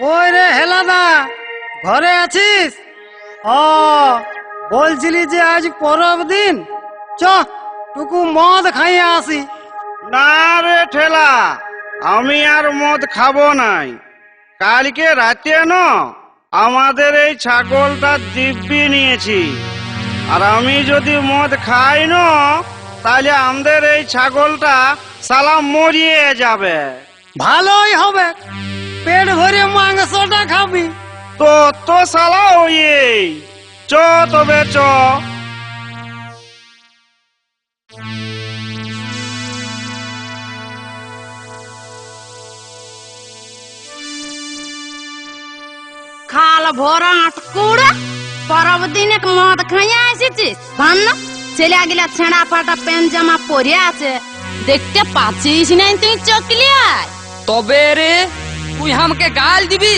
ওই রে হেলাদা, ঘরে আছিস? ও, বলছিলি যে আজ পরব দিন, চ টুকু মদ খাইয়ে আসি। না রে ঠেলা, আমি আর মদ খাবো নাই। কালকে রাতে আমাদের এই ছাগলটা দিব্যি নিয়েছি, আর আমি যদি মদ খাই তাহলে আমাদের এই ছাগলটা সালা মরিয়ে যাবে। ভালোই হবে, পেট ভরে মাংসটা খাবি। তো সালা ওই চ তবে চ। খাল ভরা আটকুড়া পরব দিন এক মদ খাইয়া এসেছিস। ভান্ন ছেলে গিলা ছেঁড়া ফাটা প্যান্ট জামা পরে আছে, দেখতে পাচ্ছিস নাই তুই চকলিয়ায়? তবে রে তুই আমাকে গাল দিবি?